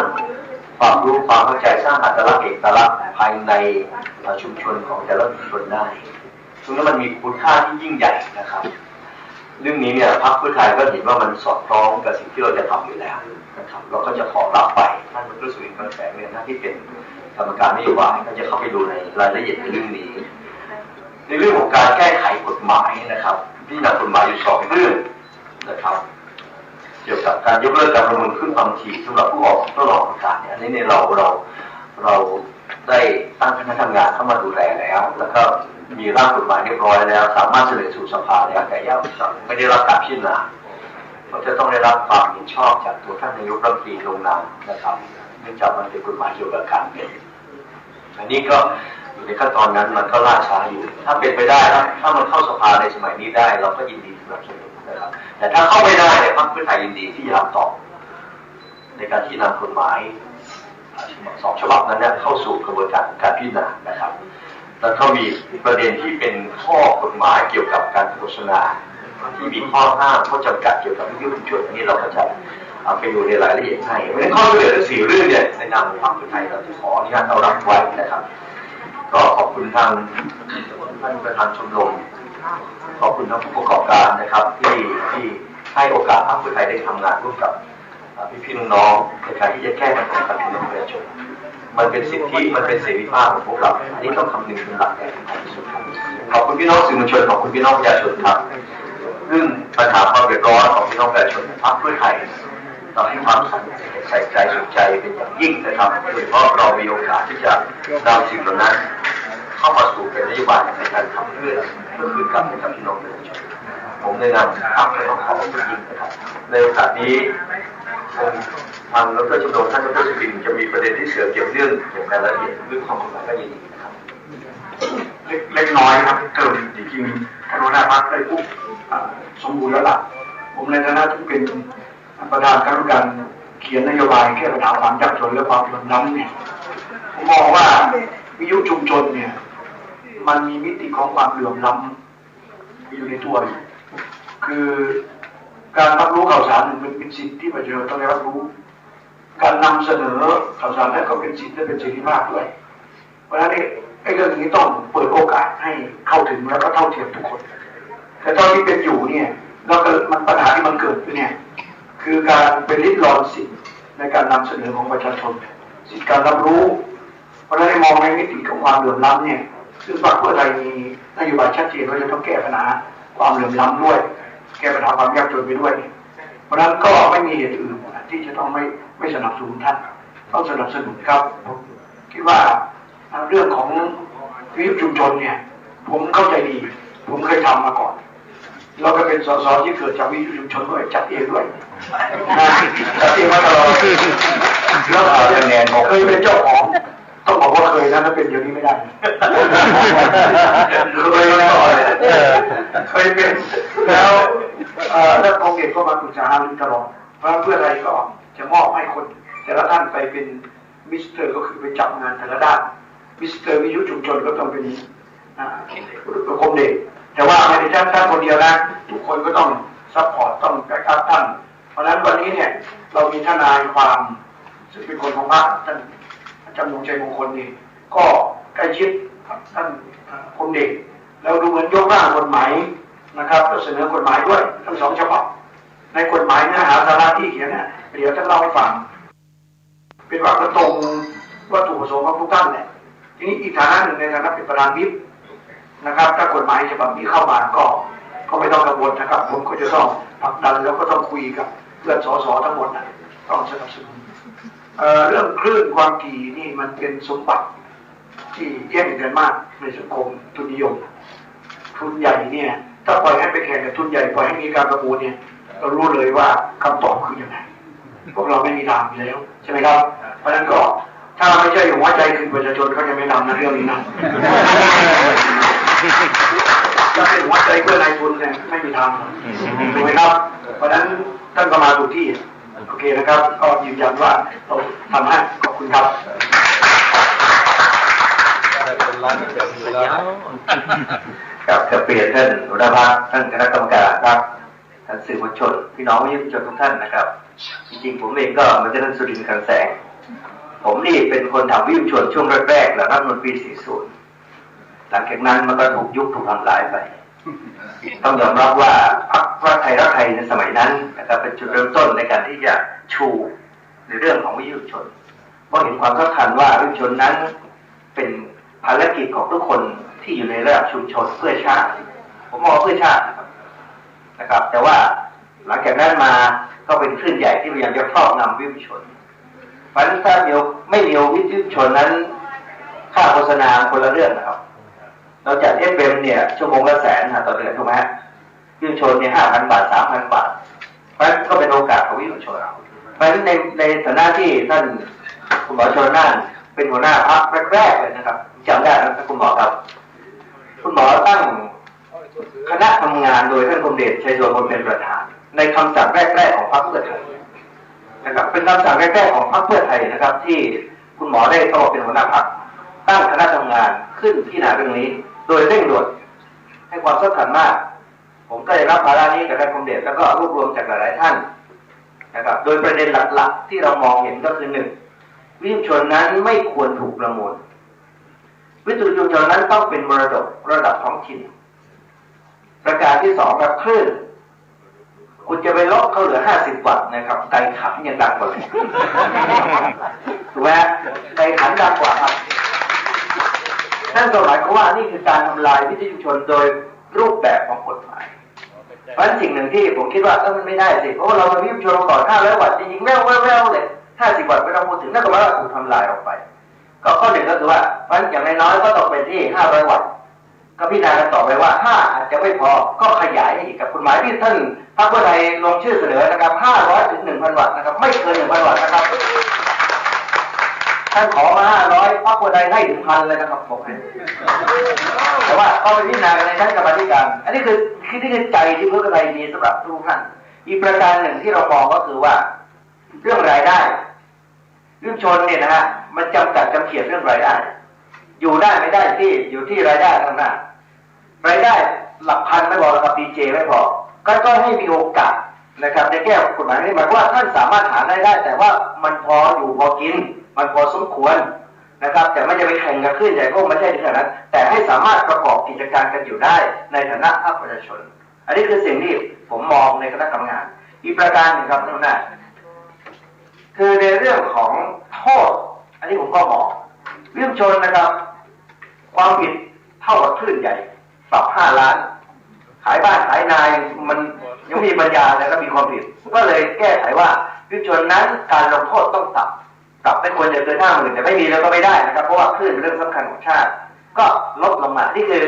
ความรู้ความเข้าใจสร้างอัตลักษณ์เอกลักษณ์ภายในชุมชนของแต่ละชุมชนได้ซึ่งนั้นมันมีคุณค่าที่ยิ่งใหญ่นะครับเรื่องนี้เนี่ยพรรคเพื่อไทยก็เห็นว่ามันสอดคล้องกับสิ่งที่เราจะทำอยู่แล้วนะครับเราก็จะขอรับไปท่านดร.สุวินทร์ กันแสงเนี่ยที่เป็นกรรมการนโยบายก็จะเข้าไปดูในรายละเอียดในเรื่องนี้ในเรื่องของการแก้ไขกฎหมายนะครับที่นำกฎหมายอยู่2 เรื่องนะครับเกี่ยวกับการยกเลิกการประมูลคลื่นความถี่สำหรับผู้ออกทดลองอากาศเนี่ยอันนี้เนี่ยเราได้ตั้งคณะทำงานเข้ามาดูแลแล้วแล้วก็มีร่างกฎหมายเรียบร้อยแล้วสามารถเสนอสู่สภาแล้วแต่ยังไม่ได้รับการพิจารณาก็จะต้องได้รับความเห็นชอบจากตัวท่านนายกรัฐมนตรีลงนามนะครับเนื่องจากมันเป็นกฎหมายเกี่ยวกับการเมืองอันนี้ก็อยู่ในขั้นตอนนั้นมันก็ล่าช้าอยู่ถ้าเป็นไปได้ถ้ามันเข้าสภาในสมัยนี้ได้เราก็ยินดีสนับสนุนนะครับแต่ถ้าเข้าไม่ได้เนี่ยพรรคเพื่อไทยยินดีที่จะทำต่อในการที่นำกฎหมาย2 ฉบับนั้นเนี่ยเข้าสู่กระบวนการพิจารณานะครับแล้วก็มีประเด็นที่เป็นข้อกฎหมายเกี่ยวกับการโฆษณาที่มีข้อห้ามข้อจำกัดเกี่ยวกับวิทยุชุมชนอันนี้เราก็จะเอาไปดูในรายละเอียดให้เพราะฉะนั้นข้อเสนอทั้ง4 เรื่องเนี่ยในนามของพรรคเพื่อไทยเราจะขออนุญาตเอารับไว้นะครับก็ขอบคุณทางท่านประธานชมรมขอบคุณทั้งผู้ประกอบการนะครับที่ให้โอกาสพรรคเพื่อไทยได้ทำงานร่วมกับพี่ๆน้องๆในการที่จะแก้ปัญหากับพี่น้องประชาชนมันเป็นสิทธิมันเป็นเสรีภาพของพวกเราอันนี้ต้องคำนึงเป็นหลักอย่างที่สุดขอบคุณพี่น้องสื่อมวลชนขอบคุณพี่น้องประชาชนครับเรื่องปัญหาความเดือดร้อนของพี่น้องประชาชนพรรคเพื่อไทยเราให้ความใส่ใจสนใจเป็นอย่างยิ่งนะครับโดยเฉพาะเรามีโอกาสที่จะนำสิ่งเหล่านั้นเข้ามาสู่เป็นนโยบายในการทำเพื่อคืนกลับให้กับพี่น้องประชาชนผมในนามพรรคต้องขอบคุณยิ่งนะครับในโอกาสนี้ทางดร.จำนงท่านดร.สุวินทร์จะมีประเด็นที่เกี่ยวเนื่องเกี่ยวกับรายละเอียดเรื่องความกฎหมายก็ยินดีนะครับ เล็กน้อยครับเติมจริงๆคณะหัวหน้าพรรคได้พูดสมบูรณ์แล้วล่ะผมในฐานะที่เป็นประธานคณะกรรมการเขียนนโยบายแก้ปัญหาความยากจนและความเหลื่อมล้ำเนี่ยผมมองว่าวิทยุชุมชนเนี่ยมันมีมิติของความเหลื่อมล้ำอยู่ในตัวอยู่คือการรับรู้ข่าวสารมันเป็นสิทธิที่ประชาชนต้องได้รับรู้การนำเสนอข่าวสารนั้นก็เป็นสิทธิและเป็นเสรีภาพด้วยเพราะฉะนั้นไอ้เรื่องนี้ต้องเปิดโอกาสให้เข้าถึงแล้วก็เท่าเทียมทุกคนแต่ตอนที่เป็นอยู่เนี่ยแล้วก็มันปัญหาที่มันเกิดขึ้นเนี่ยคือการเป็นริดรอนสิทธิในการนำเสนอของประชาชนสิทธิการรับรู้เพราะฉะนั้นมองในมิติของความเหลื่อมล้ำเนี่ยซึ่งพรรคเพื่อไทยมีนโยบายชัดเจนว่าจะต้องแก้ปัญหาความเหลื่อมล้ำด้วยแก้ปัญหาความยากจนไปด้วยเพราะฉะนั้นก็ไม่มีเหตุอื่นที่จะต้องไม่สนับสนุนท่านต้องสนับสนุนครับผมคิดว่าเรื่องของวิทยุชุมชนเนี่ยผมเข้าใจดีผมเคยทำมาก่อนเราก็เป็นสสที่เกิดจากวิทยุชุมชนด้วยจัดเองด้วยจัดเองมาตลอดแล้วเคยเป็นเจ้าของต้องบอกว่าเคยนะถ้าเป็นเดี๋ยวนี้ไม่ได้เคยเป็นแล้วคงเด็กก็มาปรึกษาหารือตลอดเพราะเพื่ออะไรก็จะมอบให้คนแต่ละท่านไปเป็นมิสเตอร์ก็คือไปจับงานแต่ละด้านมิสเตอร์วิทยุชุมชนก็ต้องเป็นคมเด็กแต่ว่าไม่ได้ท่านคนเดียวนะทุกคนก็ต้องซัพพอร์ตต้องแบ็กอัพท่านเพราะฉะนั้นวันนี้เนี่ยเรามีทนายความซึ่งเป็นคนของพรรคท่านจำนงใจมงคลนี่ก็ใกล้ชิดท่านคมเด็กแล้วดูเหมือนยกร่างกฎหมายนะครับก็เสนอกฎหมายด้วยทั้งสองฉบับในกฎหมายเนื้อหาสาระที่เขียนเนี่ยเดี๋ยวท่านเล่าให้ฟังเป็นว่าตรงวัตถุประสงค์ของทุกท่านเนี่ยทีนี้อีกฐานะหนึ่งในฐานะเป็นประธานวิปนะครับถ้ากฎหมายฉบับนี้เข้ามาก็ไม่ต้องกังวลนะครับผมก็จะต้องผลักดันแล้วก็ต้องคุยกับเพื่อนสสทั้งหมดนะต้องสนับสนุนเรื่องคลื่นความถี่นี่มันเป็นสมบัติที่แย่งกันมากในสังคมทุนนิยมทุนใหญ่เนี่ยถ้าปล่อยให้ไปแข่งกับทุนใหญ่ปล่อยให้มีการประมูลเนี่ยเรารู้เลยว่าคำตอบคือยังไงพวกเราไม่มีทางอยู่แล้วใช่ไหมครับเพราะฉะนั้นก็ถ้าไม่ใช่หัวใจคือประชาชนเขาจะไม่ทำนะเรื่องนี้นะถ้าเป็นหัวใจเพื่อนายทุนเนี่ยไม่มีทางถูกไหมครับเพราะฉะนั้นท่านก็มาถูกที่โอเคนะครับก็ยืนยันว่าเราทำให้ขอบคุณครับกับเปลี่ยนท่านหัวหน้าพรรคท่านคณะกรรมการพรรคท่านสื่อมวลชนพี่น้องวิทยุชนทุกท่านนะครับจริงๆผมเองก็มาจากท่านสุรินทร์ คลังแสงผมนี่เป็นคนทำวิทยุชนช่วงแรกๆแล้วรัฐธรรมนูญปี 40 หลังจากนั้นมันก็ถูกยุบถูกทำลายไปต้องยอมรับว่าพรรคไทยรักไทยในสมัยนั้นนะครับเป็นจุดเริ่มต้นในการที่จะชูในเรื่องของวิทยุชนเพราะเห็นความสำคัญว่าวิทยุชนนั้นเป็นภารกิจของทุกคนที่อยู่ในระดับชุมชนเพื่อชาติผมมองเพื่อชาตินะครับแต่ว่าหลังจากนั้นมาก็เป็นคลื่นใหญ่ที่พยายามจะครอบงำวิทยุชนเพราะฉะนั้นถ้าไม่มีวิทยุชนนั้นค่าโฆษณาคนละเรื่องนะครับเราจัดFMเนี่ยชั่วโมงละ100,000ต่อเดือนถูกไหมฮะวิทยุชนเนี่ย5,000 บาท 3,000 บาทเพราะฉะนั้นก็เป็นโอกาสของวิทยุชนเพราะฉะนั้นในฐานะที่ท่านคุณหมอชลน่านเป็นหัวหน้าพรรคแรกๆเลยนะครับจำได้นะครับคุณหมอครับคุณหมอตั้งคณะทำงานโดยท่านคมเดช ชัยโสพลเป็นประธานในคำสั่งแรกๆของพรรคเพื่อไทยนะครับเป็นคำสั่งแรกๆของพรรคเพื่อไทยนะครับที่คุณหมอได้เข้าเป็นหัวหน้าพรรคตั้งคณะทำงานขึ้นที่หนาเรื่องนี้โดยเร่งด่วนให้ความสำคัญมากผมก็ได้รับภาระนี้กับท่านคมเดชแล้วก็รวบรวมจากหลายๆท่านนะครับโดยประเด็นหลักๆที่เรามองเห็นก็คือ 1. วิทยุชนนั้นไม่ควรถูกประมูลวิทยุชุมชนนั้นต้องเป็นมรดกระดับท้องถิ่นประการที่ 2ครับคลื่นคุณจะไปล็อกเขาเหลือ50 วัตต์นะครับไกขันยังดังกว่าเลยถูกไหมไกขันดังกว่าครับนั่นก็หมายความว่านี่คือการทำลายวิทยุชุมชนโดยรูปแบบของกฎหมายเพราะฉะนั้นสิ่งหนึ่งที่ผมคิดว่ามันไม่ได้สิเพราะว่าเรามาวิทยุชุมชนก่อน500 วัตต์จริงๆแว่วๆเลย50 วัตต์ไม่ต้องพูดถึงนั่นก็หมายว่าถูกทำลายออกไปก็ข้อหนึ่งก็คือว่าเพราะฉะนั้นอย่างน้อยๆก็ต้องเป็นที่500 วัตต์ก็พิจารณากันต่อไปว่า5อาจจะไม่พอก็ขยายให้อีกกับกฎหมายที่ท่านพรรคเพื่อไทยลงชื่อเสนอนะครับ500 ถึง 1,000 วัตต์นะครับไม่เกิน 1,000 วัตต์นะครับ ท่านขอมา500พรรคเพื่อไทยให้ถึง1,000เลยนะครับผมแต่ว่าก็ไปพิจารณากันในชั้นกรรมาธิการอันนี้คือใจที่เพื่อไทยมีสำหรับทุกท่านอีกประการหนึ่งที่เรามองก็คือว่าเรื่องรายได้ยุชนเนี่ยนะฮะมันจำกัดจำเขียดเรื่องรายได้อยู่ได้ไม่ได้ที่อยู่ที่รายได้ทางหน้ารายได้หลักพันไม่พอแล้วครับดีเจไม่พอก็ให้มีโอกาสนะครับในแก้กฎหมายนี้หมายว่าท่านสามารถหารายได้แต่ว่ามันพออยู่พอกินมันพอสมควรนะครับแต่ไม่จะไปแข่งกันขึ้นใหญ่ก็ไม่ใช่ถึงขนาดนั้นแต่ให้สามารถประกอบกิจการกันอยู่ได้ในฐานะภาคประชาชนอันนี้คือสิ่งที่ผมมองในคณะกรรมการอีกประการหนึ่งครับท่านผู้คือในเรื่องของโทษอันนี้ผมก็มองเรื่องชนนะครับความผิดเท่ากับคลื่นใหญ่ปรับ5 ล้านขายบ้านขายนายมันยังมีปัญญาแต่ก็มีความผิดก็เลยแก้ไขว่าเรื่องชนนั้นการลงโทษต้องปรับไม่ควรจะเกิน50,000แต่ไม่มีแล้วก็ไม่ได้นะครับเพราะว่าคลื่นเป็นเรื่องสำคัญของชาติก็ลดลงมานี่คือ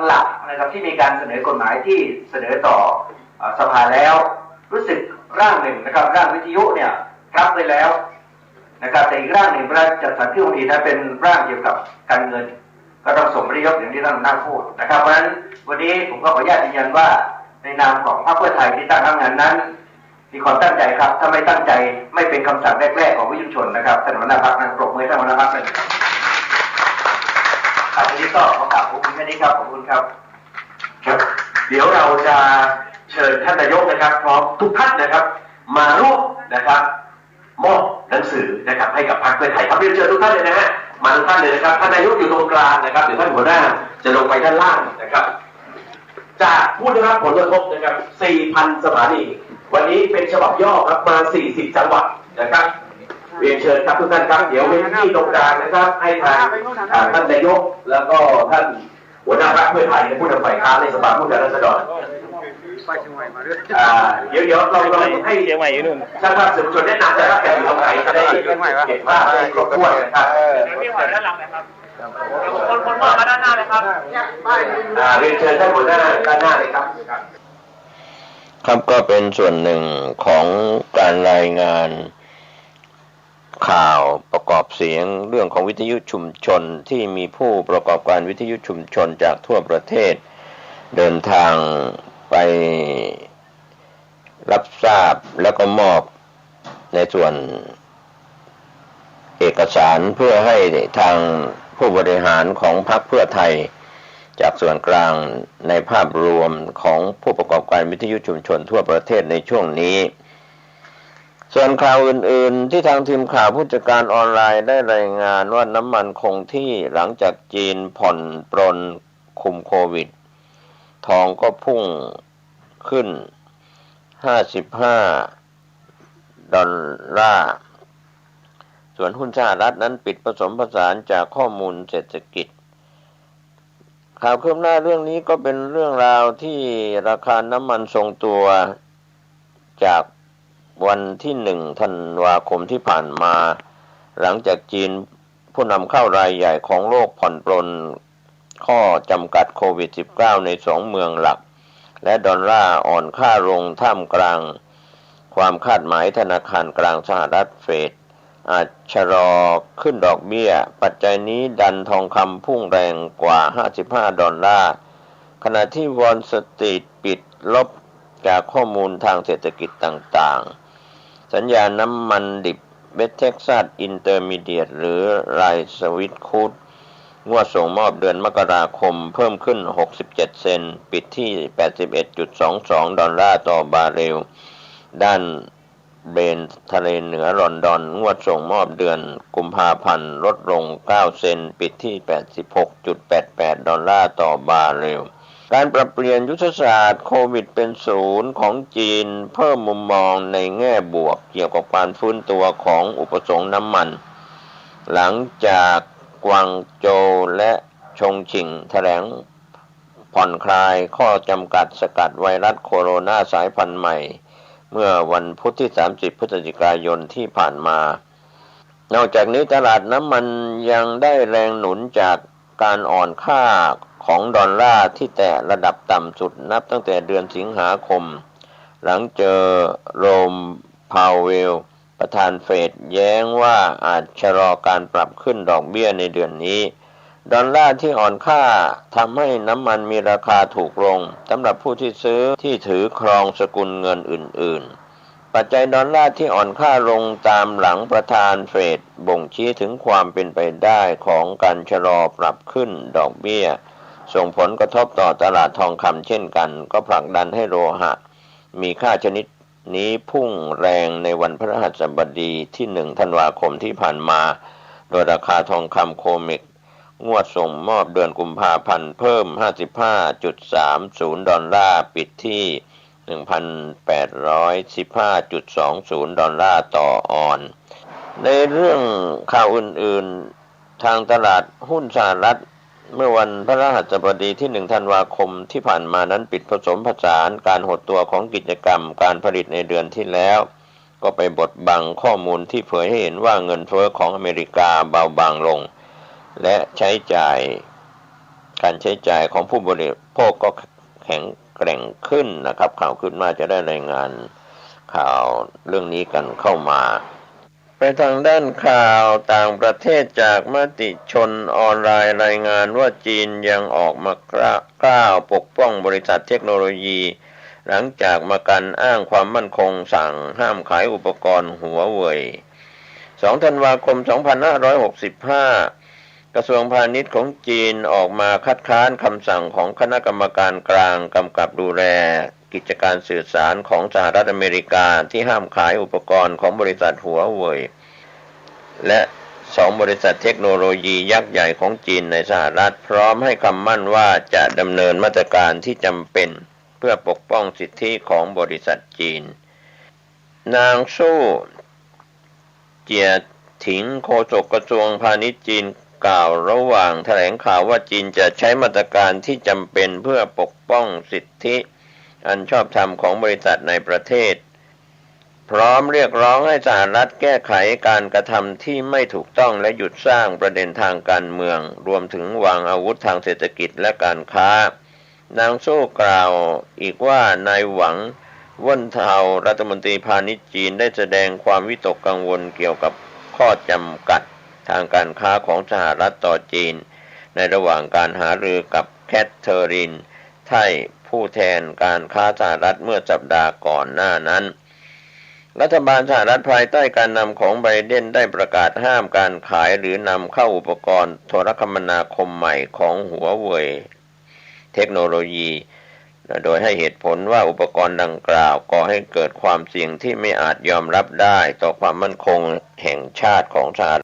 หลักๆนะครับที่มีการเสนอกฎหมายที่เสนอต่อสภาแล้วรู้สึกร่างหนึ่งนะครับร่างวิทยุเนี่ยรับไปแล้วนะครับแต่อีกร่างหนึ่งร่างจัดสรรที่องค์ดีนั้นเป็นร่างเกี่ยวกับการเงินก็ต้องส่งนายกอย่างที่ท่านน่าพูดนะครับเพราะฉะนั้นวันนี้ผมก็ขออนุญาตยืนยันว่าในนามของพรรคเพื่อไทยที่ตั้งทำงานนั้นมีความตั้งใจครับถ้าไม่ตั้งใจไม่เป็นคำสั่งแรกๆของวิทยุชนนะครับท่านหัวหน้าพรรคนั้นปรบมือท่านหัวหน้าพรรคเลยครับทีนี้ก็ขอกราบขอบคุณแค่นี้ครับขอบคุณครับครับเดี๋ยวเราจะเชิญท่านนายกนะครับพร้อมทุกท่านนะครับมาร่วมนะครับมอบหนังสือนะครับให้กับพรรคเพื่อไทยครับเรียนเชิญทุกท่านเลยนะฮะมาทุกท่านเลยนะครับท่านนายกอยู่ตรงกลางนะครับเดี๋ยวท่านหัวหน้าจะลงไปด้านล่างนะครับจากผู้ได้รับผลกระทบนะครับ 4,000 สถานีวันนี้เป็นฉบับย่อครับมา 40 จังหวัดนะครับเรียนเชิญครับทุกท่านครับเดี๋ยวเวทีตรงกลางนะครับให้ทางท่านนายกแล้วก็ท่านหัวหน้าพรรคเพื่อไทยและผู้นำฝ่ายค้านในสภาผู้แทนราษฎรเดี๋ยวเราให้ช่างภาพสื่อมวลชนแนะนำนะครับแต่อยู่ตรงไหนจะได้เก็บภาพได้ครบถ้วนนะครับพี่หอยด้านหลังนะครับคนมองมาด้านหน้าเลยครับเรียนเชิญท่านหัวหน้าด้านหน้าเลยครับครับก็เป็นส่วนหนึ่งของการรายงานข่าวประกอบเสียงเรื่องของวิทยุชุมชนที่มีผู้ประกอบการวิทยุชุมชนจากทั่วประเทศเดินทางไปรับทราบแล้วก็มอบในส่วนเอกสารเพื่อให้ทางผู้บริหารของพรรคเพื่อไทยจากส่วนกลางในภาพรวมของผู้ประกอบการวิทยุชุมชนทั่วประเทศในช่วงนี้ส่วนข่าวอื่นๆที่ทางทีมข่าวผู้จัดการออนไลน์ได้รายงานว่าน้ำมันคงที่หลังจากจีนผ่อนปรนคุมโควิดทองก็พุ่งขึ้น$55ส่วนหุ้นสหรัฐนั้นปิดผสมผสานจากข้อมูลเศรษฐกิจข่าวคืบหน้าเรื่องนี้ก็เป็นเรื่องราวที่ราคาน้ำมันทรงตัวจากวันที่1 ธันวาคมที่ผ่านมาหลังจากจีนผู้นำเข้ารายใหญ่ของโลกผ่อนปรนข้อจำกัดโควิด -19 ใน2เมืองหลักและดอลลาร์อ่อนค่าลงท่ามกลางความคาดหมายธนาคารกลางสหรัฐเฟดอาจชะลอขึ้นดอกเบี้ยปัจจัยนี้ดันทองคำพุ่งแรงกว่า$55ขณะที่วอลสตรีทปิดลบจากข้อมูลทางเศรษฐกิจต่างๆสัญญาณน้ำมันดิบเวสเท็กซัสอินเตอร์มีเดียตหรือไรสวิตคูดงวดส่งมอบเดือนมกราคมเพิ่มขึ้น67 เซนต์ปิดที่ $81.22 ต่อบาร์เรลด้านเบรนท์ทะเลเหนือลอนดอนงวดส่งมอบเดือนกุมภาพันธ์ลดลง9 เซนต์ปิดที่ $86.88 ต่อบาร์เรลการปรับเปลี่ยนยุทธศาสตร์โควิดเป็นศูนย์ของจีนเพิ่มมุมมองในแง่บวกเกี่ยวกับการฟื้นตัวของอุปสงค์น้ำมันหลังจากกวางโจวและชงชิ่งแถลงผ่อนคลายข้อจำกัดสกัดไวรัสโคโรนาสายพันธุ์ใหม่เมื่อวันพุธที่30 พฤศจิกายนที่ผ่านมานอกจากนี้ตลาดน้ำมันยังได้แรงหนุนจากการอ่อนค่าของดอลลาร์ที่แตะระดับต่ำสุดนับตั้งแต่เดือนสิงหาคมหลังเจอโรมพาวเวล ประธานเฟดแย้งว่าอาจชะลอการปรับขึ้นดอกเบี้ยในเดือนนี้ดอลลาร์ที่อ่อนค่าทำให้น้ำมันมีราคาถูกลงสำหรับผู้ที่ซื้อที่ถือครองสกุลเงินอื่นๆปัจจัยดอลลาร์ที่อ่อนค่าลงตามหลังประธานเฟดบ่งชี้ถึงความเป็นไปได้ของการชะลอปรับขึ้นดอกเบี้ยส่งผลกระทบต่อตลาดทองคำเช่นกันก็ผลักดันให้โลหะมีค่าชนิดนี้พุ่งแรงในวันพฤหัสบดีที่1 ธันวาคมที่ผ่านมาโดยราคาทองคำโคเมกงวดส่งมอบเดือนกุมภาพันธ์เพิ่ม 55.30 ดอลลาร์ปิดที่ 1,815.20 ดอลลาร์ต่อออนซ์ในเรื่องข่าวอื่นๆทางตลาดหุ้นสหรัฐเมื่อวันพฤหัสบดีที่1 ธันวาคมที่ผ่านมานั้นปิดผสมผสานการหดตัวของกิจกรรมการผลิตในเดือนที่แล้วก็ไปบดบังข้อมูลที่เผยให้เห็นว่าเงินเฟ้อของอเมริกาเบาบางลงและการใช้จ่ายของผู้บริโภคก็แข็งแกร่งขึ้นนะครับข่าวขึ้นมาจะได้รายงานข่าวเรื่องนี้กันเข้ามาไปทางด้านข่าวต่างประเทศจากมติชนออนไลน์รายงานว่าจีนยังออกมากล้าวปกป้องบริษัทเทคโนโลยีหลังจากมากันอ้างความมั่นคงสั่งห้ามขายอุปกรณ์หัวเว่ย2 ธันวาคม 2565 กระทรวงพาณิชย์ของจีนออกมาคัดค้านคำสั่งของคณะกรรมการกลางกำกับดูแลกิจการสื่อสารของสหรัฐอเมริกาที่ห้ามขายอุปกรณ์ของบริษัทหัวเว่ยและ2 บริษัทเทคโนโลยียักษ์ใหญ่ของจีนในสหรัฐพร้อมให้คำมั่นว่าจะดำเนินมาตรการที่จำเป็นเพื่อปกป้องสิทธิของบริษัทจีนนางสู้เจียถิงโฆษกกระทรวงพาณิชย์จีนกล่าวระหว่างแถลงข่าวว่าจีนจะใช้มาตรการที่จำเป็นเพื่อปกป้องสิทธิอันชอบธรรมของบริษัทในประเทศพร้อมเรียกร้องให้สหรัฐแก้ไขการกระทำที่ไม่ถูกต้องและหยุดสร้างประเด็นทางการเมืองรวมถึงวางอาวุธทางเศรษฐกิจและการค้านางสู้กล่าวอีกว่านายหวังเว่นเทารัฐมนตรีพาณิชย์จีนได้แสดงความวิตกกังวลเกี่ยวกับข้อจำกัดทางการค้าของสหรัฐต่อจีนในระหว่างการหารือกับแคทเธอรีนไทผู้แทนการค้าสหรัฐเมื่อสัปดาห์ก่อนหน้านั้นรัฐบาลสหรัฐภายใต้การนำของไบเดนได้ประกาศห้ามการขายหรือนำเข้าอุปกรณ์โทรคมนาคมใหม่ของหัวเว่ยเทคโนโลยีโดยให้เหตุผลว่าอุปกรณ์ดังกล่าวก่อให้เกิดความเสี่ยงที่ไม่อาจยอมรับได้ต่อความมั่นคงแห่งชาติของสหรัฐ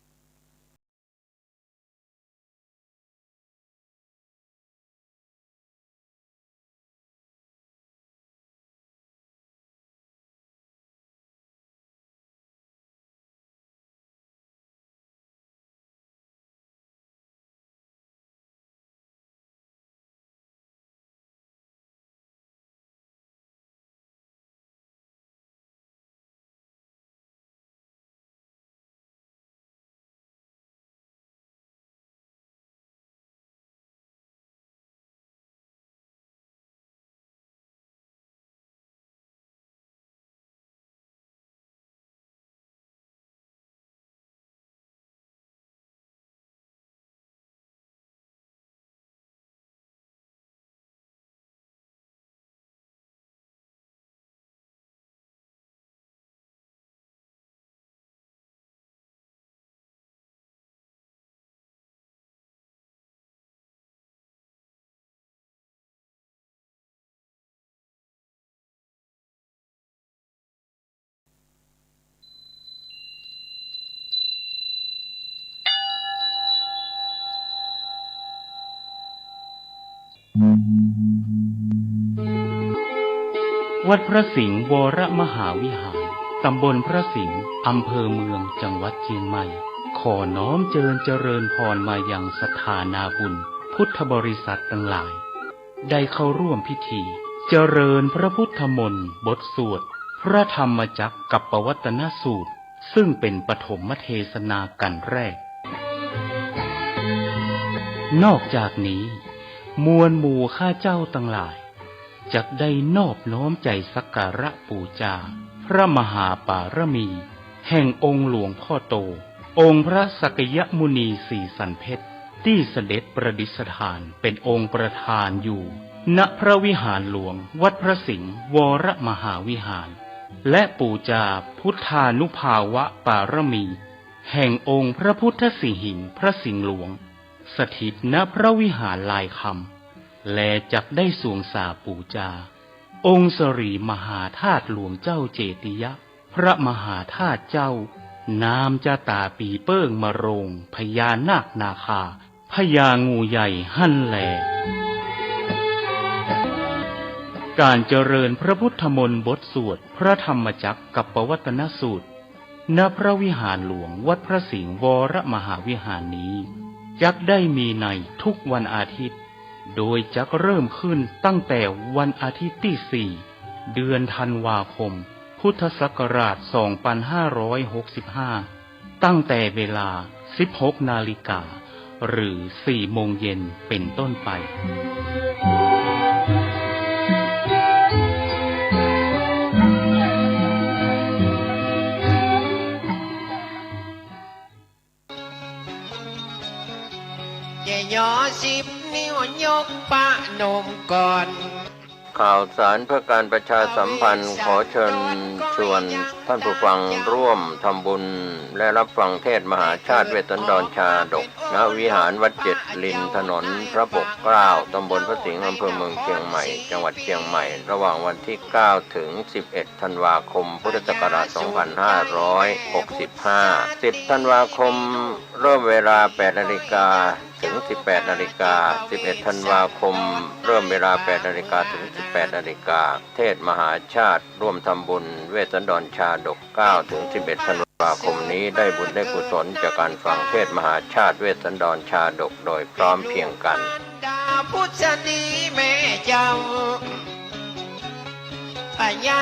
วัดพระสิงห์วรมหาวิหารตำบลพระสิงห์อำเภอเมืองจังหวัดเชียงใหม่ขอน้อมเจริญพรมายังศรัทธานาบุญพุทธบริษัททั้งหลายได้เข้าร่วมพิธีเจริญพระพุทธมนต์บทสวดพระธรรมจักรกับปวัตตนสูตรซึ่งเป็นปฐมเทศนากันแรกนอกจากนี้มวลหมู่ข้าเจ้าทั้งหลายจักได้นอบน้อมใจสักการะบูชาพระมหาปารมี แห่งองค์หลวงพ่อโตองค์พระสักยมุนีสีสันเพชรที่เสด็จประดิษฐานเป็นองค์ประธานอยู่ณพระวิหารหลวงวัดพระสิงห์วรมหาวิหารและปูจาพุทธานุภาวะปารมีแห่งองค์พระพุทธสิหิงพระสิงห์หลวงสถิตณพระวิหารลายคำและจักได้สวงสาปูจาองค์สรีมหาธาตุหลวงเจ้าเจติยะพระมหาธาตุเจ้านามจะตาปีเปิ้งมะโรงพญานาคนาคาพญางูใหญ่หั่นแลการเจริญพระพุทธมนต์บทสวดพระธรรมจักรกับปวัตนสูตรณพระวิหารหลวงวัดพระสิงห์วรมหาวิหารนี้จักได้มีในทุกวันอาทิตย์โดยจักเริ่มขึ้นตั้งแต่วันอาทิตย์ที่ 4 เดือนธันวาคมพุทธศักราช 2565 ตั้งแต่เวลา 16 นาฬิกาหรือ 4 โมงเย็นเป็นต้นไปย่อ10 นิ้วยกปะนมก่อนข่าวสารเพื่อการประชาสัมพันธ์ขอเชิญชวนท่านผู้ฟังร่วมทำบุญและรับฟังเทศน์มหาชาติเวสสันดรชาดกณวิหารวัดเจ็ดลินถนนพระปกเกล้าตำบลพระสิงห์อำเภอเมืองเชียงใหม่จังหวัดเชียงใหม่ระหว่างวันที่ 9 ถึง 11 ธันวาคมพุทธศักราช 2565 10 ธันวาคมเริ่มเวลา 8 นาฬิกาถึง 18 นาฬิกา 11 ธันวาคมเริ่มเวลา 8 นาฬิกาถึง 18 นาฬิกาเทศน์มหาชาติร่วมทำบุญเวสสันดรชาดก 9 ถึง 11 ธันวาคมนี้ได้บุญได้กุศลจากการฟังเทศน์มหาชาติเวสสันดรชาดกโดยพร้อมเพรียงกันพุทธดีแม่เจ้าพญา